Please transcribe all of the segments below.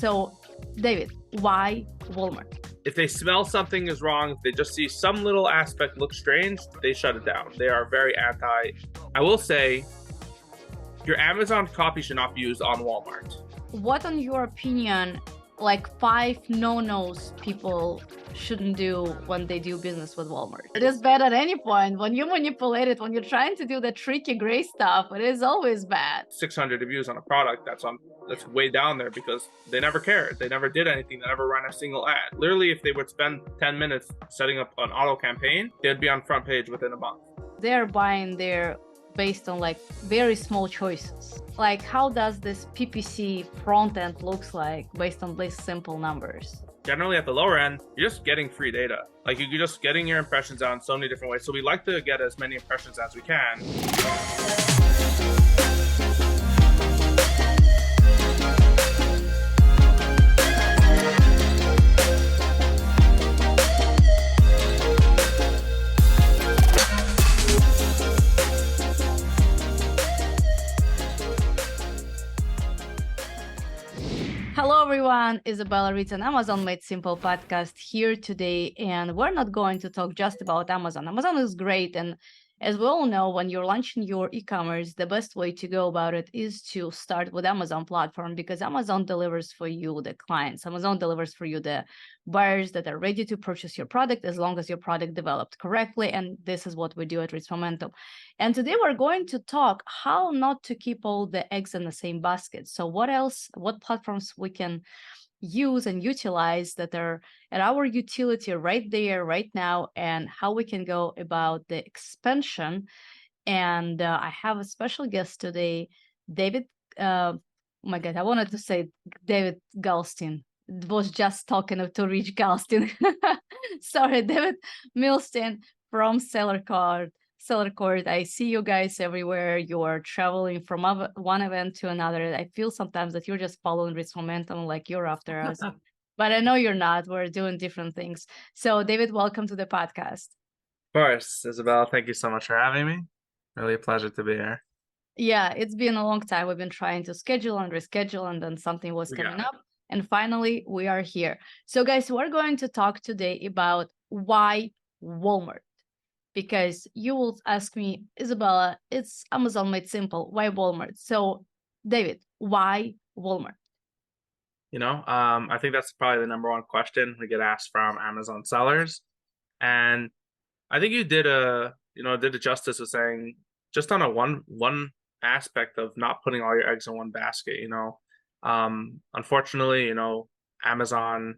So, David, why Walmart? If they smell something is wrong, if they just see some little aspect look strange, they shut it down. They are very anti. I will say, your Amazon copy should not be used on Walmart. What, in your opinion, like 5 no-nos people shouldn't do when they do business with Walmart? It is bad at any point. When you manipulate it, when you're trying to do the tricky gray stuff, it is always bad. 600 reviews on a product that's way down there because they never cared. They never did anything. They never ran a single ad. Literally, if they would spend 10 minutes setting up an auto campaign, they'd be on front page within a month. They're buying there based on like very small choices. Like, how does this PPC front end looks like based on these simple numbers? Generally at the lower end, you're just getting free data. Like you're just getting your impressions out in so many different ways. So we like to get as many impressions as we can. Hello everyone, Izabella, Ritz and Amazon Made Simple podcast here today, and we're not going to talk just about Amazon. Amazon is great, and as we all know, when you're launching your e-commerce, the best way to go about it is to start with Amazon platform, because Amazon delivers for you the clients. Amazon delivers for you the buyers that are ready to purchase your product as long as your product developed correctly, and this is what we do at Ritz Momentum. And today we're going to talk how not to keep all the eggs in the same basket. So what platforms we can use and utilize that are at our utility right there, right now, and how we can go about the expansion. And I have a special guest today, David. Oh my God, I wanted to say David Galstein. Was just talking to Rich Galstein. Sorry, David Milstein from Seller Court. I see you guys everywhere. You're traveling from one event to another. I feel sometimes that you're just following Ritz Momentum, like you're after us. But I know you're not. We're doing different things. So, David, welcome to the podcast. Of course, Izabella, thank you so much for having me. Really a pleasure to be here. Yeah, it's been a long time. We've been trying to schedule and reschedule, and then something was coming up. And finally, we are here. So, guys, we're going to talk today about why Walmart. Because you will ask me, Izabella, it's Amazon Made Simple. Why Walmart? So, David, why Walmart? I think that's probably the number one question we get asked from Amazon sellers. And I think you did a justice of saying just on a one aspect of not putting all your eggs in one basket, Unfortunately, Amazon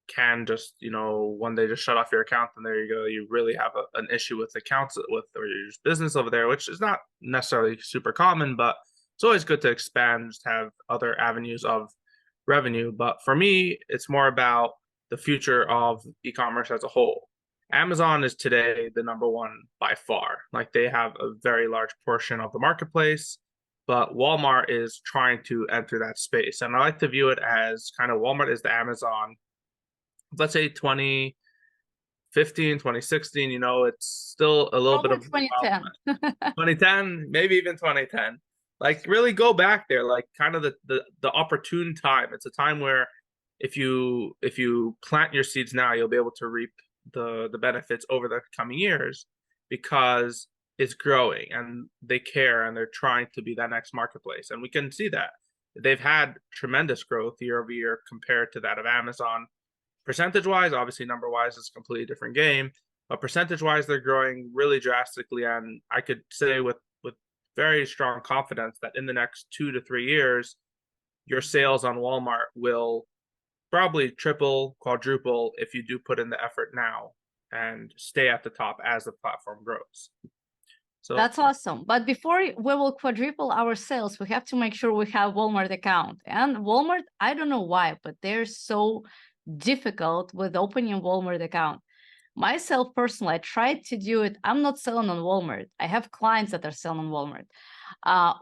can just, one day just shut off your account and there you go. You really have an issue with accounts or your business over there, which is not necessarily super common, but it's always good to expand, just have other avenues of revenue. But for me, it's more about the future of e-commerce as a whole. Amazon is today the number one by far. Like they have a very large portion of the marketplace, but Walmart is trying to enter that space. And I like to view it as kind of Walmart is the Amazon, let's say 2015, 2016, it's still a little bit of 2010. 2010, maybe even 2010. Like really go back there, like kind of the opportune time. It's a time where if you plant your seeds now, you'll be able to reap the benefits over the coming years because it's growing and they care and they're trying to be that next marketplace. And we can see that they've had tremendous growth year over year compared to that of Amazon. Percentage-wise, obviously number-wise is a completely different game, but percentage-wise, they're growing really drastically. And I could say with very strong confidence that in the next 2 to 3 years, your sales on Walmart will probably triple, quadruple if you do put in the effort now and stay at the top as the platform grows. So that's awesome. But before we will quadruple our sales, we have to make sure we have Walmart account. And Walmart, I don't know why, but they're so difficult with opening Walmart account. Myself personally, I tried to do it. I'm not selling on Walmart. I have clients that are selling on Walmart.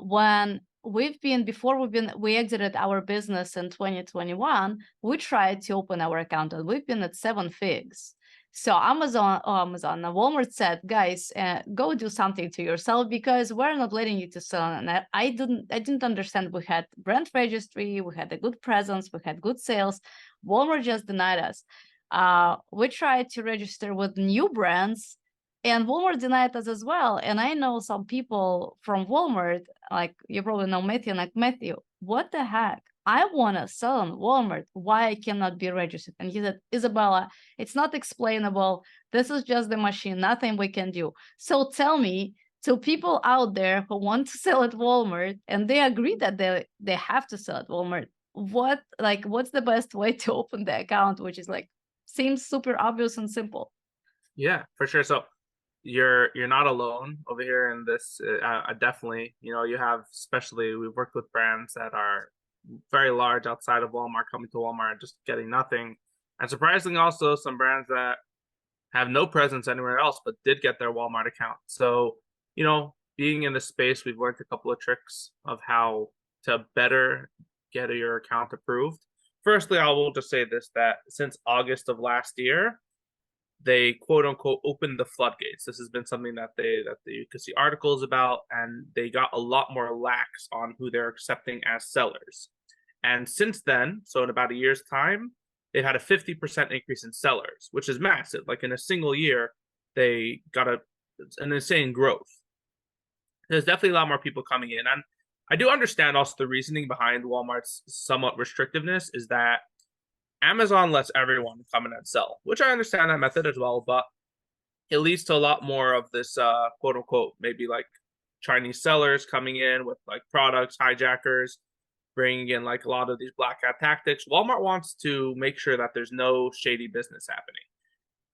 When we exited our business in 2021, we tried to open our account and we've been at 7 figs. So Walmart said, guys, go do something to yourself because we're not letting you to sell. And I didn't understand. We had brand registry, we had a good presence, we had good sales. Walmart just denied us. We tried to register with new brands, and Walmart denied us as well. And I know some people from Walmart, like you probably know Matthew, like Matthew, what the heck? I want to sell on Walmart. Why I cannot be registered? And he said, Izabella, it's not explainable. This is just the machine, nothing we can do. So tell me, to people out there who want to sell at Walmart and they agree that they have to sell at Walmart, what's the best way to open the account, which is like seems super obvious and simple. Yeah, for sure. So you're not alone over here in this. Definitely, you have, especially we've worked with brands that are very large outside of Walmart coming to Walmart and just getting nothing. And surprisingly, also some brands that have no presence anywhere else but did get their Walmart account. So, being in the space, we've learned a couple of tricks of how to better get your account approved. Firstly, I will just say this, that since August of last year, they quote unquote opened the floodgates. This has been something that you could see articles about, and they got a lot more lax on who they're accepting as sellers. And since then, so in about a year's time, they've had a 50% increase in sellers, which is massive. Like in a single year, they got an insane growth. There's definitely a lot more people coming in. And I do understand also the reasoning behind Walmart's somewhat restrictiveness is that Amazon lets everyone come in and sell, which I understand that method as well, but it leads to a lot more of this quote unquote, maybe like Chinese sellers coming in with like products, hijackers, bringing in like a lot of these black hat tactics. Walmart wants to make sure that there's no shady business happening.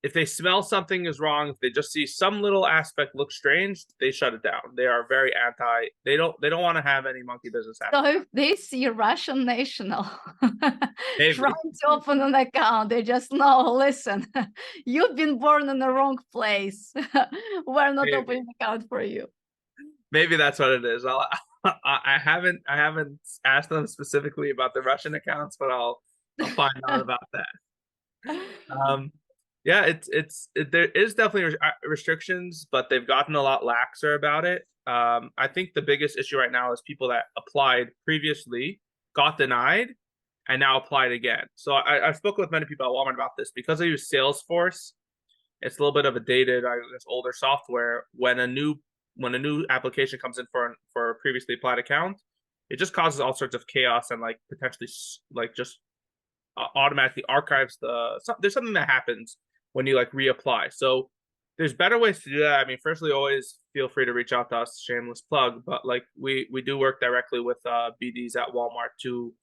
If they smell something is wrong, if they just see some little aspect look strange, they shut it down. They are very anti. They don't want to have any monkey business happening. So if they see Russian national Maybe. trying to open an account, they just know, listen, you've been born in the wrong place. We're not Maybe. opening an account for you. Maybe that's what it is. I haven't asked them specifically about the Russian accounts, but I'll find out about that. Yeah, there is definitely restrictions, but they've gotten a lot laxer about it. I think the biggest issue right now is people that applied previously, got denied, and now applied again. So I've spoken with many people at Walmart about this because I use Salesforce. It's a little bit of a dated, I guess, older software. When a new application comes in for a previously applied account, it just causes all sorts of chaos and like potentially like just automatically archives there's something that happens when you like reapply. So there's better ways to do that. I mean, firstly, always feel free to reach out to us, shameless plug, but like we do work directly with BDs at Walmart to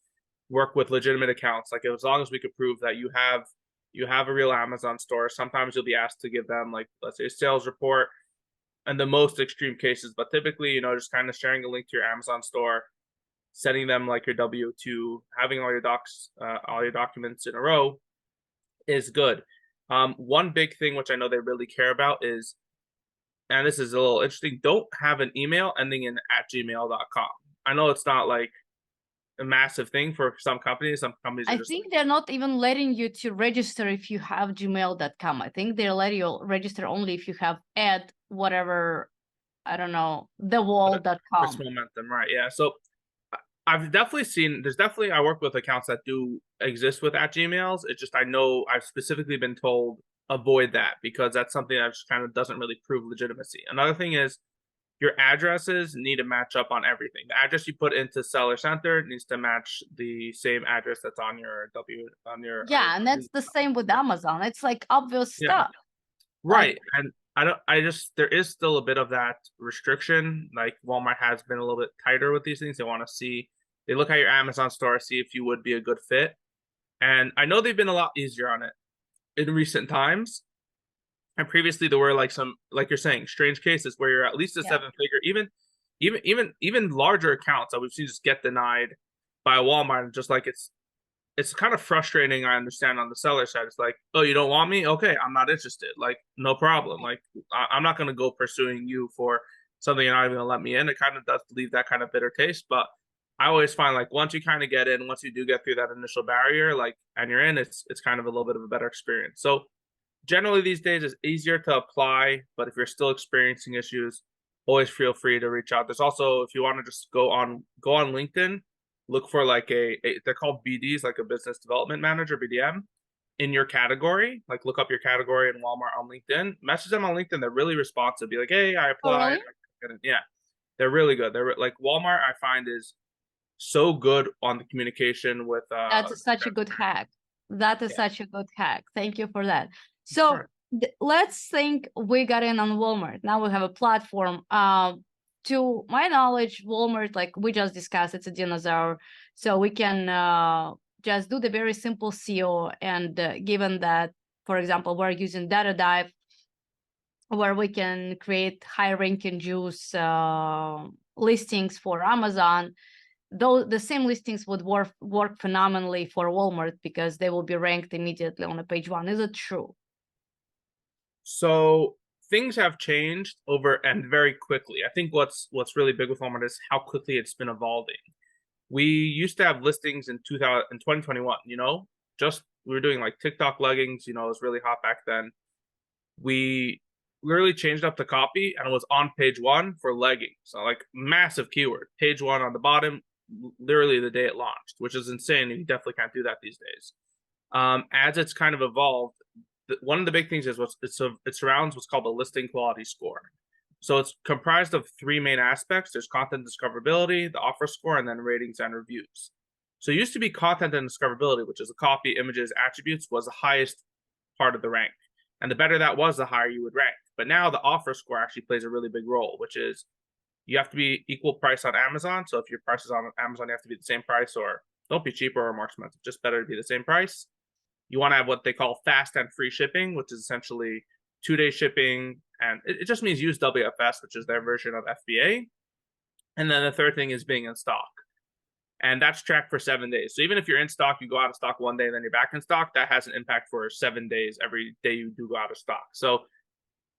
work with legitimate accounts. Like as long as we could prove that you have a real Amazon store, sometimes you'll be asked to give them like, let's say, a sales report and the most extreme cases, but typically, just kind of sharing a link to your Amazon store, sending them like your W-2, having all your documents in a row is good. One big thing which I know they really care about is, and this is a little interesting, don't have an email ending in @gmail.com. I know it's not like a massive thing for some companies. Some companies are I just think they're not even letting you to register if you have gmail.com. I think they're letting you register only if you have whatever, I don't know, thewall.com. momentum, right? Yeah. So I've definitely seen, I work with accounts that do exist with @gmails. It's just, I know I've specifically been told avoid that because that's something that just kind of doesn't really prove legitimacy. Another thing is your addresses need to match up on everything. The address you put into Seller Center needs to match the same address that's on your Yeah, and that's the same with Amazon. It's like obvious stuff. Right. And there is still a bit of that restriction. Like Walmart has been a little bit tighter with these things. They look at your Amazon store, see if you would be a good fit. And I know they've been a lot easier on it in recent times. And previously there were like some, like you're saying, strange cases where you're at least a seven figure, even larger accounts that we've seen just get denied by Walmart. And just like it's kind of frustrating. I understand on the seller side. It's like, oh, you don't want me? Okay, I'm not interested. Like, no problem. Like, I'm not going to go pursuing you for something you're not even going to let me in. It kind of does leave that kind of bitter taste. But I always find like once you kind of get in, once you do get through that initial barrier, like, and you're in, it's kind of a little bit of a better experience. So generally these days it's easier to apply, but if you're still experiencing issues, always feel free to reach out. There's also, if you want to just go on LinkedIn, look for like they're called BDs, like a business development manager, BDM, in your category. Like look up your category in Walmart on LinkedIn. Message them on LinkedIn. They're really responsive. Be like, hey, I Oh, applied. really? Yeah, they're really good. They're like Walmart. I find is so good on the communication with That's such a good hack. That is yeah, such a good hack. Thank you for that. of So course. let's think we got in on Walmart. Now we have a platform. To my knowledge, Walmart, like we just discussed, it's a dinosaur. So we can just do the very simple SEO. And given that, for example, we're using Data Dive, where we can create high ranking juice listings for Amazon, though the same listings would work phenomenally for Walmart because they will be ranked immediately on a page one. Is it true? So things have changed over and very quickly. I think what's really big with Walmart is how quickly it's been evolving. We used to have listings in 2000 in 2021, just we were doing like TikTok leggings, it was really hot back then. We literally changed up the copy and it was on page one for leggings. So like massive keyword. Page one on the bottom, literally the day it launched, which is insane. You definitely can't do that these days. As it's kind of evolved, one of the big things is it surrounds what's called a listing quality score. So it's comprised of three main aspects. There's content discoverability, the offer score, and then ratings and reviews. So it used to be content and discoverability, which is the copy, images, attributes, was the highest part of the rank. And the better that was, the higher you would rank. But now the offer score actually plays a really big role, which is you have to be equal price on Amazon. So if your price is on Amazon, you have to be the same price, or don't be cheaper or more expensive, just better to be the same price. You want to have what they call fast and free shipping, which is essentially 2 day shipping. And it just means use WFS, which is their version of FBA. And then the third thing is being in stock. And that's tracked for 7 days. So even if you're in stock, you go out of stock one day and then you're back in stock, that has an impact for 7 days every day you do go out of stock. So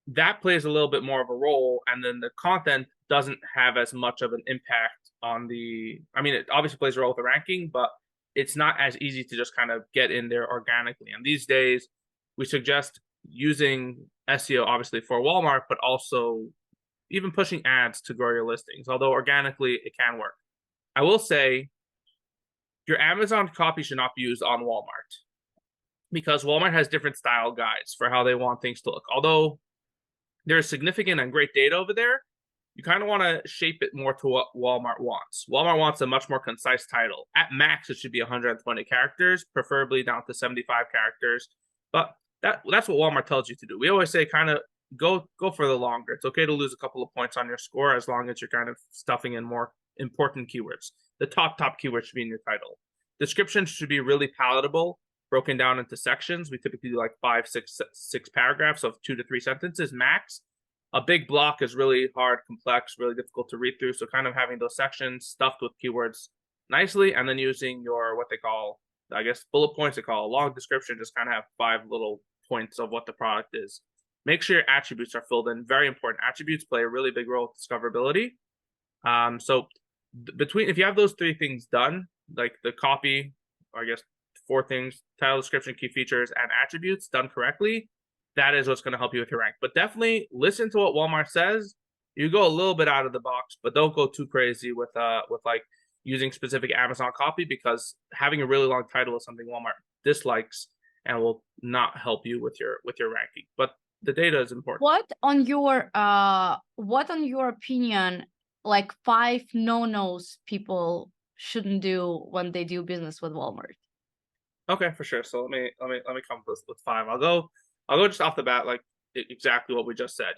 that plays a little bit more of a role. And then the content doesn't have as much of an impact on it obviously plays a role with the ranking, but it's not as easy to just kind of get in there organically. And these days, we suggest using SEO obviously for Walmart, but also even pushing ads to grow your listings. Although organically, it can work. I will say your Amazon copy should not be used on Walmart because Walmart has different style guides for how they want things to look. Although there's significant and great data over there, you kind of want to shape it more to what Walmart wants. Walmart wants a much more concise title. At max, it should be 120 characters, preferably down to 75 characters. But that's what Walmart tells you to do. We always say kind of go for the longer. It's okay to lose a couple of points on your score as long as you're kind of stuffing in more important keywords. The top keywords should be in your title. Description should be really palatable, broken down into sections. We typically do like 6 paragraphs of 2 to 3 sentences max. A big block is really hard, complex, really difficult to read through. So kind of having those sections stuffed with keywords nicely, and then using your what they call, I guess, bullet points. They call a long description. Just kind of have 5 little points of what the product is. Make sure your attributes are filled in. Very important. Attributes play a really big role with discoverability. So between if you have those 3 things done, like the copy, or I guess 4 things: title, description, key features, and attributes done correctly, that is what's going to help you with your rank. But definitely listen to what Walmart says. You go a little bit out of the box, but don't go too crazy with like using specific Amazon copy, because having a really long title is something Walmart dislikes and will not help you with your ranking. But the data is important. What on your opinion, like 5 no-nos people shouldn't do when they do business with Walmart? Okay, for sure. So let me come up with 5. I'll go just off the bat, like exactly what we just said.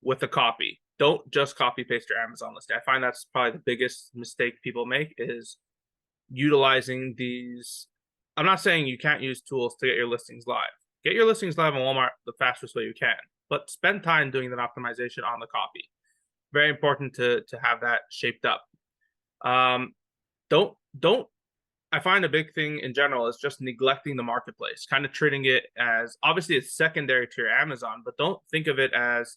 With the copy, don't just copy paste your Amazon listing. I find that's probably the biggest mistake people make is utilizing these. I'm not saying you can't use tools to get your listings live. Get your listings live on Walmart the fastest way you can, but spend time doing that optimization on the copy. Very important to have that shaped up. Don't I find a big thing in general is just neglecting the marketplace, kind of treating it as, obviously it's secondary to your Amazon, but don't think of it as,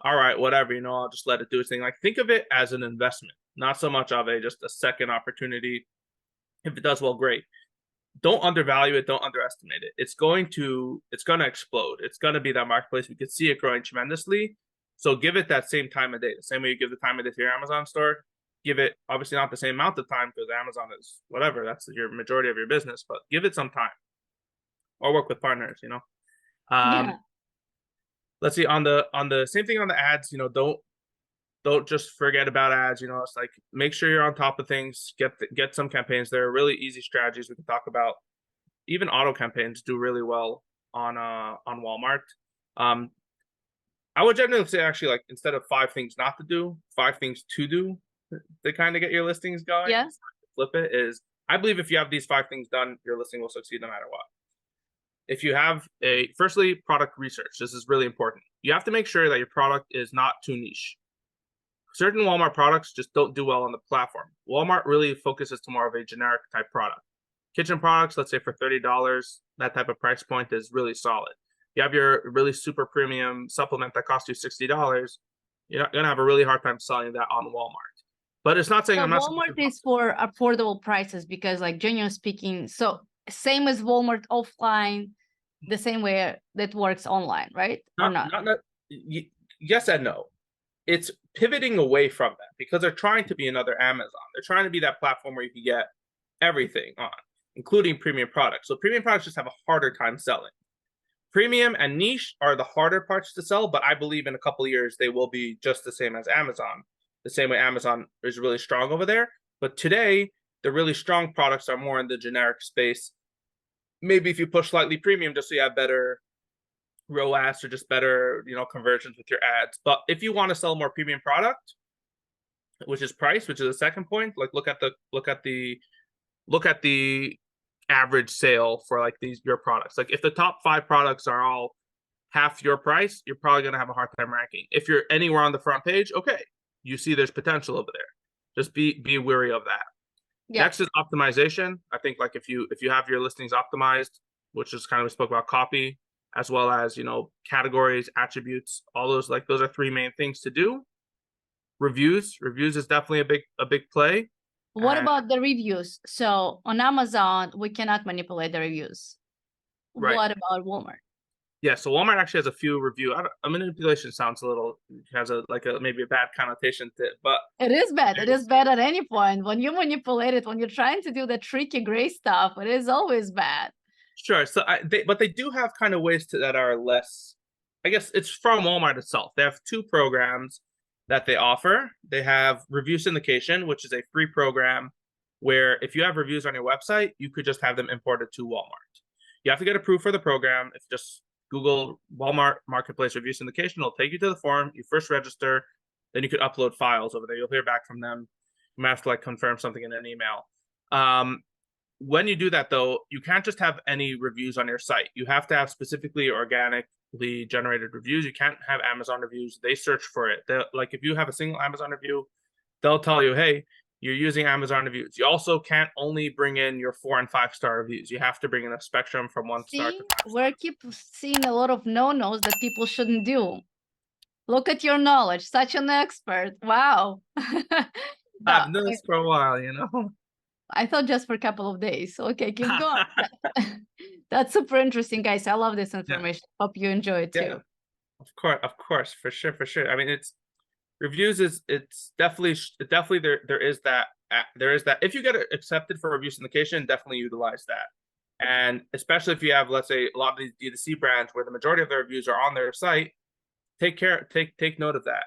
all right, whatever, I'll just let it do its thing. Like, think of it as an investment, not so much of just a second opportunity. If it does well, great. don't undervalue it, don't underestimate it. It's going to explode. It's going to be that marketplace. We could see it growing tremendously. So give it that same time of day. The same way you give the time of day to your Amazon store, give it obviously not the same amount of time because Amazon is whatever, that's your majority of your business, but give it some time or work with partners, you know. Yeah. Let's see on the same thing on the ads, you know, don't just forget about ads, you know. It's like make sure you're on top of things, get some campaigns. There are really easy strategies we can talk about. Even auto campaigns do really well on Walmart. I would generally say actually like instead of 5 things not to do, 5 things to do to kind of get your listings going. Yeah. Flip it is I believe if you have these 5 things done, your listing will succeed no matter what. If you have firstly, product research. This is really important. You have to make sure that your product is not too niche. Certain Walmart products just don't do well on the platform. Walmart really focuses to more of a generic type product. Kitchen products, let's say for $30, that type of price point is really solid. You have your really super premium supplement that costs you $60, you're going to have a really hard time selling that on Walmart. But it's not saying So I'm not. Walmart is for affordable prices because, like, genuinely speaking, so same as Walmart offline, the same way that works online, right? Or not? Yes and no. It's pivoting away from that because they're trying to be another Amazon. They're trying to be that platform where you can get everything on, including premium products. So premium products just have a harder time selling. Premium and niche are the harder parts to sell, but I believe in a couple of years they will be just the same as Amazon, the same way Amazon is really strong over there. But today, the really strong products are more in the generic space. Maybe if you push slightly premium just so you have better ROAS or just better, you know, conversions with your ads. But if you want to sell more premium product, which is price, which is the second point, like look at the average sale for like your products. Like if the top 5 products are all half your price, you're probably going to have a hard time ranking. If you're anywhere on the front page, okay, you see there's potential over there. Just be wary of that. Yeah. Next is optimization. I think like if you have your listings optimized, which is kind of we spoke about copy, as well as, you know, categories, attributes, all those, like those are 3 main things to do. Reviews is definitely a big play. What about the reviews? So on Amazon, we cannot manipulate the reviews. Right. What about Walmart? Yeah, so Walmart actually has a few review. Manipulation sounds has maybe a bad connotation to it, but it is bad. It is bad at any point. When you manipulate it, when you're trying to do the tricky gray stuff, it is always bad. Sure. So but they do have kind of ways that are less. I guess it's from Walmart itself. They have 2 programs that they offer. They have review syndication, which is a free program where if you have reviews on your website, you could just have them imported to Walmart. You have to get approved for the program. If just Google Walmart Marketplace review syndication, it'll take you to the form. You first register, then you could upload files over there. You'll hear back from them. You might have to like confirm something in an email. When you do that, though, you can't just have any reviews on your site. You have to have specifically organically generated reviews. You can't have Amazon reviews. They search for it. Like if you have a single Amazon review, they'll tell you, hey, you're using Amazon reviews. You also can't only bring in your 4 and 5-star reviews. You have to bring in a spectrum from 1 star to 5 star. We keep seeing a lot of no-nos that people shouldn't do. Look at your knowledge, such an expert. Wow. I've been doing this for a while, you know. I thought just for a couple of days. Okay, keep going. That's super interesting, guys. I love this information. Yeah. Hope you enjoy it too. Yeah. Of course, for sure. I mean, it's reviews it's definitely there is that if you get accepted for review syndication, definitely utilize that. And especially if you have, let's say, a lot of these D2C brands where the majority of their reviews are on their site, take note of that.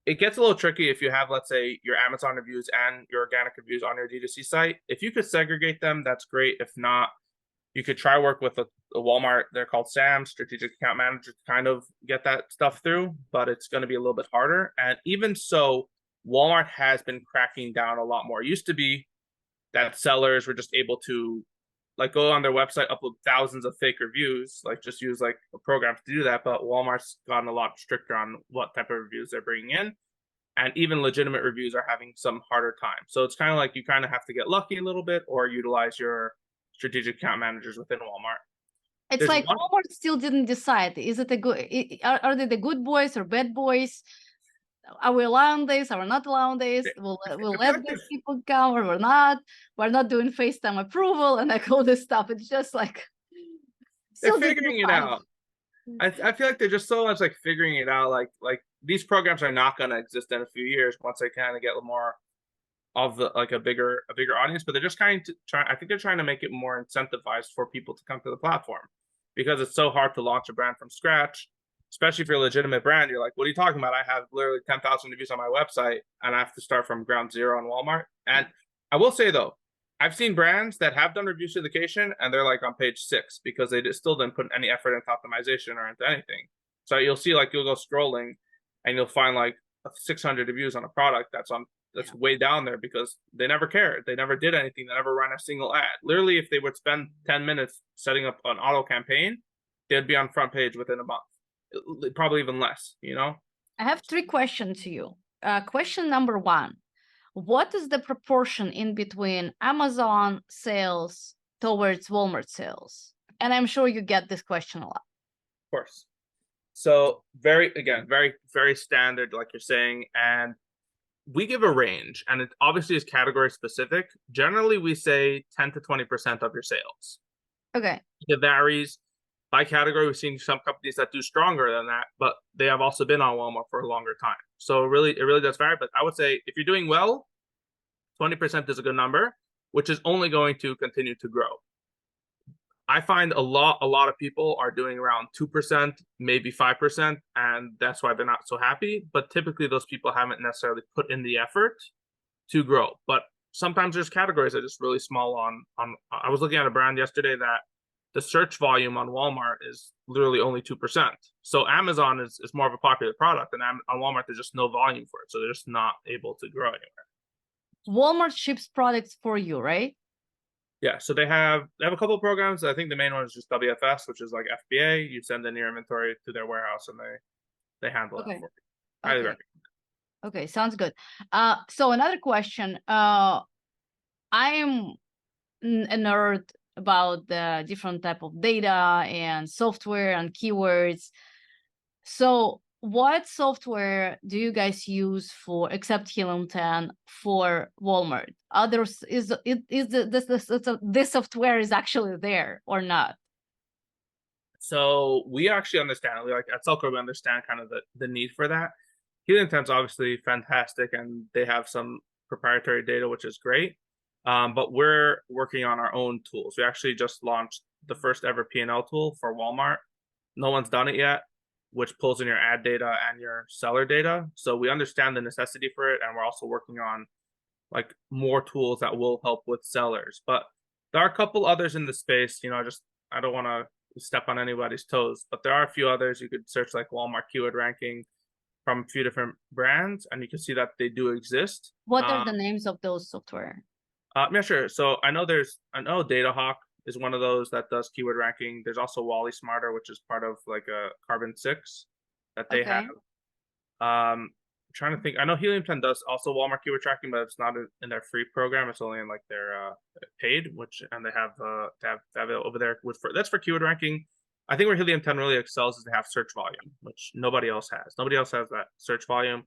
It gets a little tricky if you have, let's say, your Amazon reviews and your organic reviews on your D2C site. If you could segregate them, that's great. If not, you could try work with a Walmart. They're called SAM, Strategic Account Manager, to kind of get that stuff through, but it's going to be a little bit harder. And even so, Walmart has been cracking down a lot more. It used to be that sellers were just able to like go on their website, upload thousands of fake reviews, like just use like a program to do that. But Walmart's gotten a lot stricter on what type of reviews they're bringing in. And even legitimate reviews are having some harder time. So it's kind of like you kind of have to get lucky a little bit or utilize your strategic account managers within Walmart. It's like Walmart still didn't decide. Is it a good, are they the good boys or bad boys? are we allowing this? Are we not allowing this? We'll I feel let like these people come or we're not. We're not doing FaceTime approval and like all this stuff. It's just like they're still gives me figuring it fun. out. I feel like they're just so much like figuring it out. Like these programs are not going to exist in a few years once they kind of get more of the like a bigger audience. But they're just kind of trying. I think they're trying to make it more incentivized for people to come to the platform because it's so hard to launch a brand from scratch, especially if you're a legitimate brand. You're like, what are you talking about? I have literally 10,000 reviews on my website, and I have to start from ground zero on Walmart. And I will say though, I've seen brands that have done review syndication and they're like on page 6 because they still didn't put any effort into optimization or into anything. So you'll see like you'll go scrolling and you'll find like 600 reviews on a product that's way down there because they never cared. They never did anything. They never ran a single ad. Literally, if they would spend 10 minutes setting up an auto campaign, they'd be on front page within a month, probably even less, you know? I have 3 questions to you. Question number 1. What is the proportion in between Amazon sales towards Walmart sales? And I'm sure you get this question a lot. Of course. So very standard, like you're saying. And we give a range, and it obviously is category specific. Generally, we say 10 to 20% of your sales. Okay. It varies by category. We've seen some companies that do stronger than that, but they have also been on Walmart for a longer time. So it really does vary. But I would say if you're doing well, 20% is a good number, which is only going to continue to grow. I find a lot of people are doing around 2%, maybe 5%, and that's why they're not so happy. But typically those people haven't necessarily put in the effort to grow. But sometimes there's categories that are just really small on I was looking at a brand yesterday that the search volume on Walmart is literally only 2%. So Amazon is more of a popular product, and on Walmart there's just no volume for it. So they're just not able to grow anywhere. Walmart ships products for you, right? Yeah, so they have a couple of programs. I think the main one is just WFS, which is like FBA. You send in your inventory to their warehouse and they handle it for you. Highly recommend. Okay, sounds good. So another question. I am a nerd about the different type of data and software and keywords. So what software do you guys use for, except Helium 10, for Walmart? Others, this software is actually there or not? So we actually understand, like at Selco, we understand kind of the need for that. Helium 10 is obviously fantastic, and they have some proprietary data, which is great. But we're working on our own tools. We actually just launched the first ever P&L tool for Walmart. No one's done it yet, which pulls in your ad data and your seller data. So we understand the necessity for it, and we're also working on like more tools that will help with sellers. But there are a couple others in the space. I don't want to step on anybody's toes, but there are a few others. You could search like Walmart keyword ranking from a few different brands, and you can see that they do exist. What are the names of those software? Yeah, sure. So I know DataHawk is one of those that does keyword ranking. There's also Wally Smarter, which is part of like a Carbon 6 that they have. Trying to think. I know Helium 10 does also Walmart keyword tracking, but it's not in their free program. It's only in like their paid, and they have it over there that's for keyword ranking. I think where Helium 10 really excels is they have search volume, which nobody else has. Nobody else has that search volume.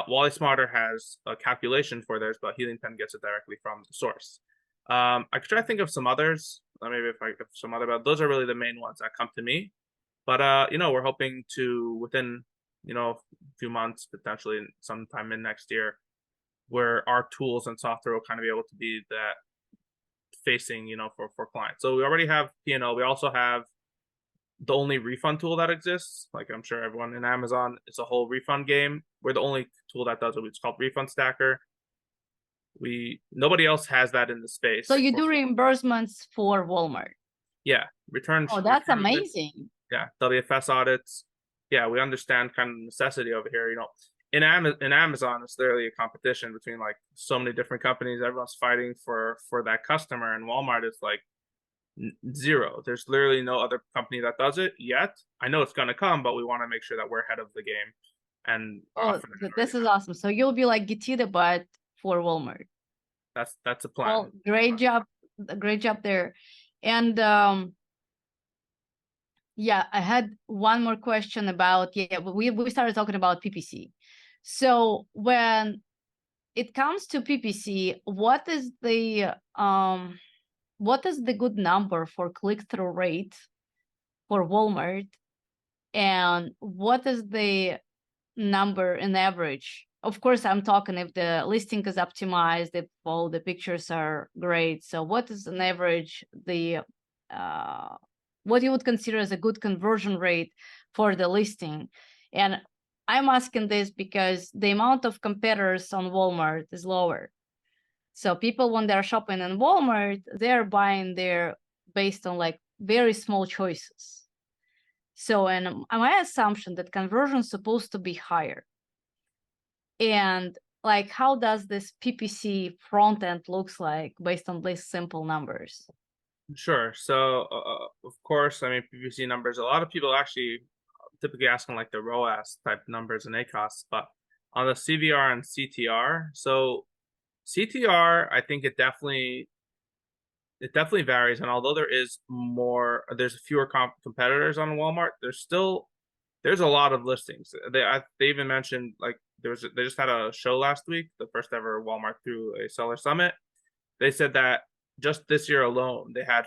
Wally Smarter has a calculation for theirs, but Helium 10 gets it directly from the source. I could try to think of some others. Maybe but those are really the main ones that come to me. But we're hoping to within a few months, potentially sometime in next year, where our tools and software will kind of be able to be that facing, for clients. So we already have P&L. We also have the only refund tool that exists. Like I'm sure everyone in Amazon, it's a whole refund game. We're the only tool that does it. It's called Refund Stacker. Nobody else has that in the space. So you do reimbursements for Walmart? Yeah, returns. Oh, that's amazing. Yeah, WFS audits. Yeah, we understand kind of necessity over here. In Amazon, it's literally a competition between like so many different companies. Everyone's fighting for that customer, and Walmart is like zero. There's literally no other company that does it yet. I know it's gonna come, but we want to make sure that we're ahead of the game. And this is awesome. So you'll be like Getida, but for Walmart. That's a plan. Well, great job there. And yeah, I had one more question about we started talking about PPC. So when it comes to PPC, what is the good number for click-through rate for Walmart, and what is the number in average? Of course, I'm talking if the listing is optimized, if all the pictures are great. So what is an average, the what you would consider as a good conversion rate for the listing? And I'm asking this because the amount of competitors on Walmart is lower. So people, when they're shopping in Walmart, they're buying there based on like very small choices. So, and my assumption that conversion is supposed to be higher. And like, how does this PPC front end looks like based on these simple numbers? Sure. So, of course, I mean, PPC numbers, a lot of people actually typically asking like the ROAS type numbers and ACOS, but on the CVR and CTR, so CTR, I think it definitely varies. And although there's fewer competitors on Walmart, there's a lot of listings. They even mentioned like they just had a show last week, the first ever Walmart through a seller summit. They said that just this year alone, they had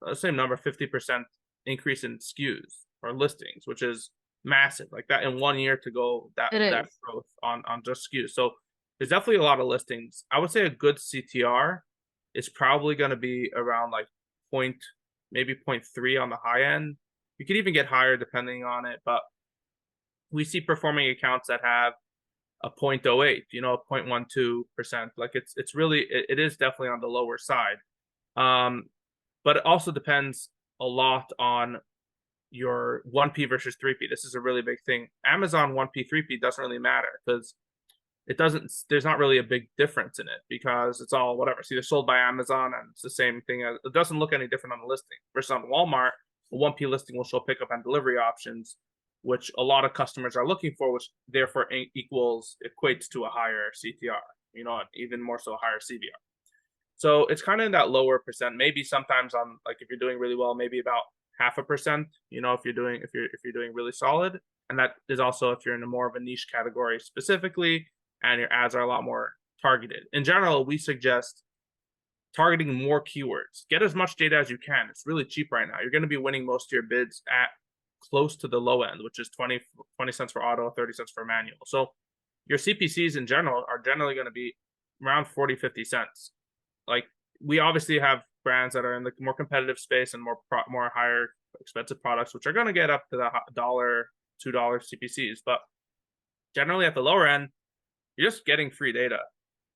the same number, 50% increase in SKUs or listings, which is massive. Like that in 1 year to go that growth on just SKUs. So there's definitely a lot of listings. I would say a good CTR is probably going to be around like maybe 0.3 on the high end. You could even get higher depending on it, but we see performing accounts that have a 0.08, 0.12%. Like it's really, it is definitely on the lower side. But it also depends a lot on your 1P versus 3P. This is a really big thing. Amazon 1P, 3P doesn't really matter because there's not really a big difference in it because it's all whatever. It's either sold by Amazon and it's the same thing. It doesn't look any different on the listing. Versus on Walmart, a 1P listing will show pickup and delivery options, which a lot of customers are looking for, which therefore equates to a higher CTR, even more so a higher CVR. So it's kind of in that lower percent, maybe sometimes on like if you're doing really well, maybe about 0.5%, if you're doing really solid. And that is also if you're in a more of a niche category specifically, and your ads are a lot more targeted. In general, we suggest targeting more keywords. Get as much data as you can. It's really cheap right now. You're going to be winning most of your bids at close to the low end, which is 20 cents for auto, 30 cents for manual. So your CPCs in general are generally going to be around 40, 50 cents. Like we obviously have brands that are in the more competitive space and more higher expensive products, which are going to get up to the $1, $2 CPCs. But generally at the lower end, you're just getting free data.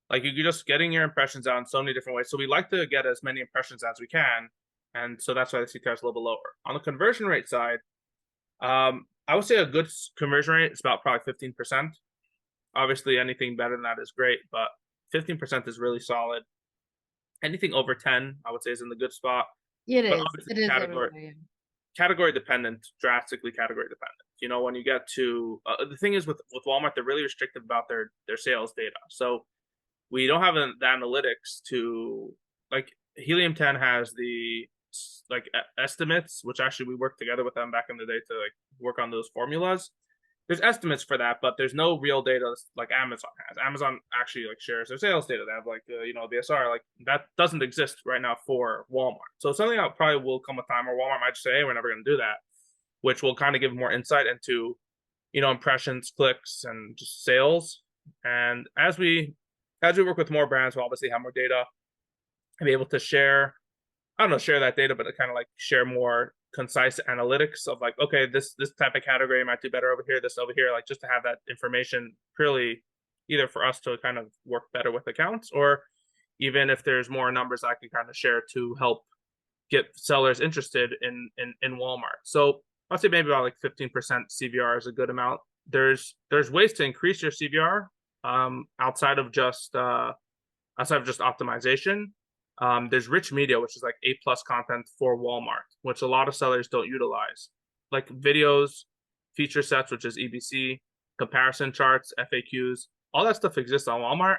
Like you're just getting your impressions out in so many different ways. So we like to get as many impressions as we can. And so that's why the CTR is a little bit lower. On the conversion rate side, I would say a good conversion rate is about probably 15%. Obviously, anything better than that is great, but 15% is really solid. Anything over 10, I would say, is in the good spot. It but is. It is category dependent, drastically category dependent. When you get to the thing is with Walmart, they're really restrictive about their sales data. So we don't have the analytics to like Helium 10 has the like estimates, which actually we worked together with them back in the day to like work on those formulas. There's estimates for that, but there's no real data like Amazon has. Amazon actually like shares their sales data. They have like BSR, like that doesn't exist right now for Walmart. So something that probably will come a time where Walmart might say, hey, we're never going to do that, which will kind of give more insight into impressions, clicks, and just sales. And as we work with more brands, we'll obviously have more data and be able to share that data, but to kind of like share more concise analytics of like, okay, this type of category might do better over here, this over here, like just to have that information purely either for us to kind of work better with accounts, or even if there's more numbers I can kind of share to help get sellers interested in Walmart. So I'd say maybe about like 15% CVR is a good amount. There's ways to increase your CVR outside of just optimization. There's rich media, which is like A+ content for Walmart, which a lot of sellers don't utilize, like videos, feature sets, which is EBC, comparison charts, FAQs. All that stuff exists on Walmart.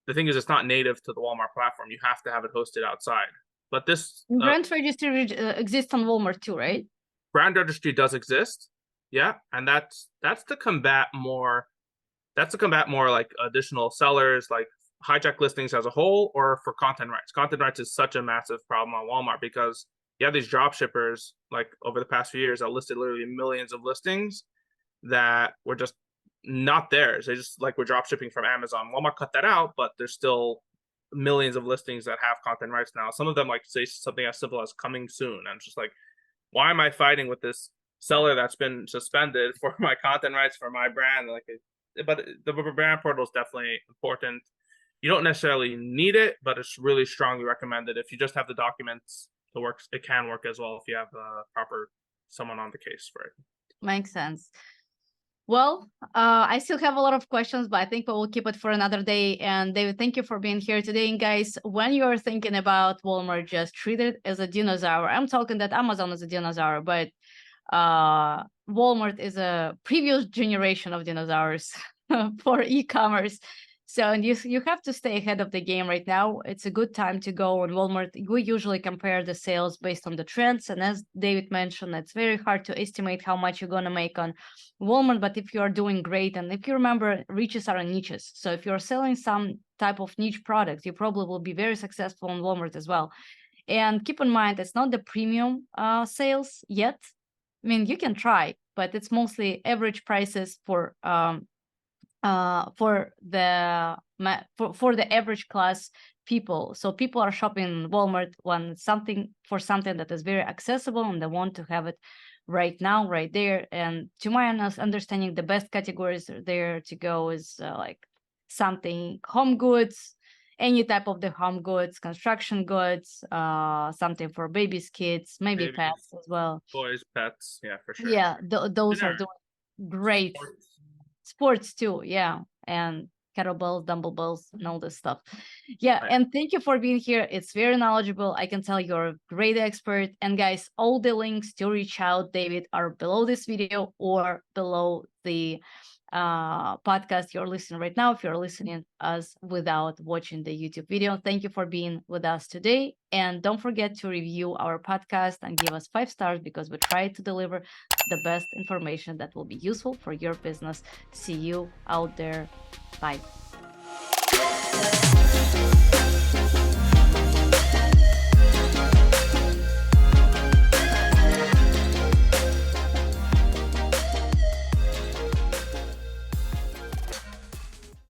The thing is, it's not native to the Walmart platform. You have to have it hosted outside. But this brand registry exists on Walmart too, right? Brand registry does exist, yeah, and that's to combat more That's to combat more like additional sellers, like hijack listings as a whole, or for content rights. Content rights is such a massive problem on Walmart because you have these drop shippers like over the past few years that listed literally millions of listings that were just not theirs. They just like were drop shipping from Amazon. Walmart cut that out, but there's still millions of listings that have content rights now. Some of them like say something as simple as coming soon. And it's just like, why am I fighting with this seller that's been suspended for my content rights for my brand? Like, but the brand portal is definitely important. You don't necessarily need it, but it's really strongly recommended. If you just have the documents, it can work as well if you have proper someone on the case for it. Makes sense. Well, I still have a lot of questions, but I think we will keep it for another day. And David, thank you for being here today. And guys, when you're thinking about Walmart, just treat it as a dinosaur. I'm talking that Amazon is a dinosaur, but Walmart is a previous generation of dinosaurs for e-commerce. So and you have to stay ahead of the game right now. It's a good time to go on Walmart. We usually compare the sales based on the trends. And as David mentioned, it's very hard to estimate how much you're going to make on Walmart. But if you are doing great, and if you remember, riches are niches. So if you're selling some type of niche product, you probably will be very successful on Walmart as well. And keep in mind, it's not the premium sales yet. I mean, you can try, but it's mostly average prices for the average class people. So people are shopping in Walmart when something that is very accessible and they want to have it right now, right there. And to my understanding, the best categories there to go is like something home goods, any type of the home goods, construction goods, something for babies, kids, maybe Babies, pets as well. boys, pets, yeah, for sure. Yeah, those are doing great. Sports too, yeah, and kettlebells, dumbbells, and all this stuff. Yeah, Right. and thank you for being here. It's very knowledgeable. I can tell you're a great expert. And guys, all the links to reach out David are below this video or below the podcast you're listening right now if you're listening us without watching the YouTube video. Thank you for being with us today, and don't forget to review our podcast and give us 5 stars because we try to deliver the best information that will be useful for your business. See you out there. Bye.